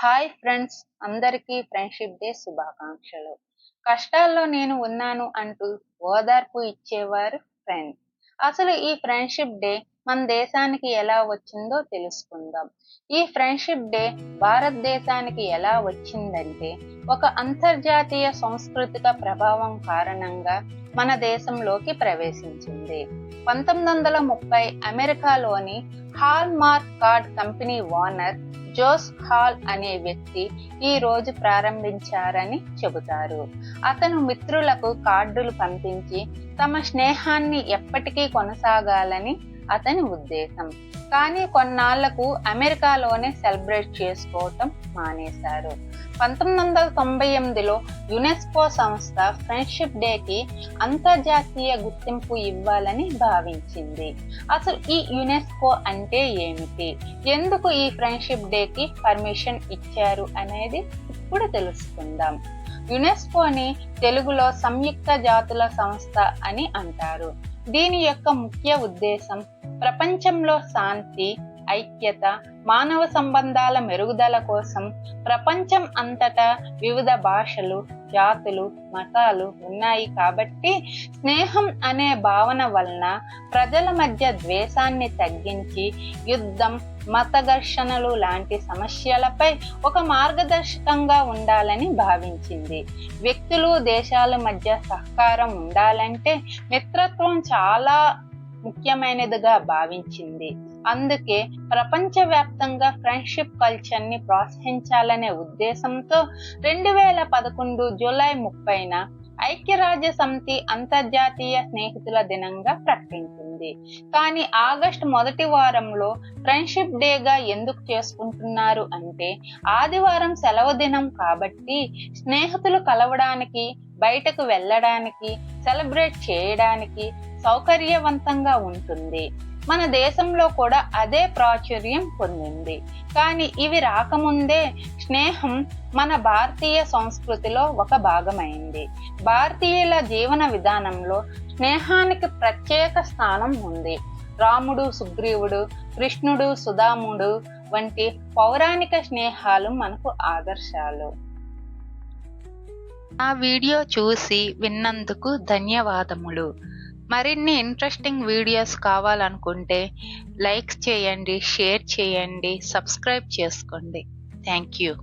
Hi friends, అందరికీ friendship day శుభాకాంక్షలు. కష్టాల్లో నేను ఉన్నాను అంటూ ఓదార్పు ఇచ్చేవారు ఫ్రెండ్. అసలు ఈ ఫ్రెండ్షిప్ డే మన దేశానికి ఎలా వచ్చిందో తెలుసుకుందాం. ఈ ఫ్రెండ్షిప్ డే భారతదేశానికి ఎలా వచ్చిందంటే, ఒక అంతర్జాతీయ సాంస్కృతిక ప్రభావం కారణంగా మన దేశంలోకి ప్రవేశించింది. 1930 అమెరికాలోని Hallmark card company owner Joyce Hall అనే వ్యక్తి ఈ రోజు ప్రారంభించారని చెబుతారు. అతను మిత్రులకు కార్డులు పంపించి తమ స్నేహాన్ని ఎప్పటికీ కొనసాగాలని అతని ఉద్దేశం. కానీ కొన్నాళ్లకు అమెరికాలోనే సెలబ్రేట్ చేసుకోవటం మానేశారు. 1998లో యునెస్కో సంస్థ ఫ్రెండ్షిప్ డేకి అంతర్జాతీయ గుర్తింపు ఇవ్వాలని భావించింది. అసలు ఈ యునెస్కో అంటే ఏమిటి, ఎందుకు ఈ ఫ్రెండ్షిప్ డేకి పర్మిషన్ ఇచ్చారు అనేది ఇప్పుడు తెలుసుకుందాం. యునెస్కోని తెలుగులో సంయుక్త జాతుల సంస్థ అని అంటారు. దీని యొక్క ముఖ్య ఉద్దేశం ప్రపంచంలో శాంతి, ఐక్యత, మానవ సంబంధాల మెరుగుదల కోసం ప్రపంచం అంతటా వివిధ భాషలు, జాతులు, మతాలు ఉన్నాయి కాబట్టి స్నేహం అనే భావన వలన ప్రజల మధ్య ద్వేషాన్ని తగ్గించి యుద్ధం, మత ఘర్షణలు లాంటి సమస్యలపై ఒక మార్గదర్శకంగా ఉండాలని భావించింది. వ్యక్తులు, దేశాల మధ్య సహకారం ఉండాలంటే మిత్రత్వం చాలా ముఖ్యమైనదిగా భావించింది. అందుకే ప్రపంచవ్యాప్తంగా ఫ్రెండ్షిప్ కల్చర్ ని ప్రోత్సహించాలనే ఉద్దేశంతో 2011 జూలై 30న ఐక్యరాజ్య సమితి అంతర్జాతీయ స్నేహితుల దినంగా ప్రకటించింది. కానీ ఆగస్టు మొదటి వారంలో ఫ్రెండ్షిప్ డేగా ఎందుకు చేసుకుంటున్నారు అంటే, ఆదివారం సెలవు దినం కాబట్టి స్నేహితులు కలవడానికి, బయటకు వెళ్ళడానికి, సెలబ్రేట్ చేయడానికి సౌకర్యవంతంగా ఉంటుంది. మన దేశంలో కూడా అదే ప్రాచుర్యం పొందింది. కానీ ఇవి రాకముందే స్నేహం మన భారతీయ సంస్కృతిలో ఒక భాగమైంది. భారతీయుల జీవన విధానంలో స్నేహానికి ప్రత్యేక స్థానం ఉంది. రాముడు, సుగ్రీవుడు, కృష్ణుడు, సుధాముడు వంటి పౌరాణిక స్నేహాలు మనకు ఆదర్శాలు. నా వీడియో చూసి విన్నందుకు ధన్యవాదములు. మరిన్ని ఇంట్రెస్టింగ్ వీడియోస్ కావాలనుకుంటే లైక్ చేయండి, షేర్ చేయండి, సబ్స్క్రైబ్ చేసుకోండి. Thank you.